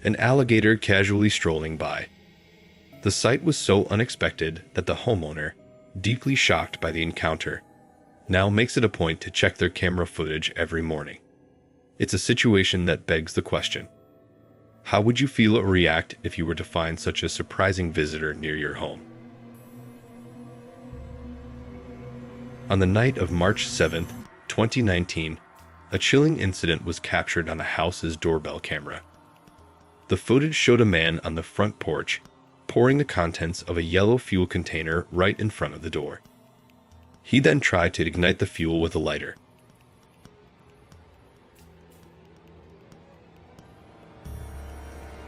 An alligator casually strolling by. The sight was so unexpected that the homeowner, deeply shocked by the encounter, now makes it a point to check their camera footage every morning. It's a situation that begs the question: how would you feel or react if you were to find such a surprising visitor near your home? On the night of March 7th, 2019, a chilling incident was captured on a house's doorbell camera. The footage showed a man on the front porch pouring the contents of a yellow fuel container right in front of the door. He then tried to ignite the fuel with a lighter,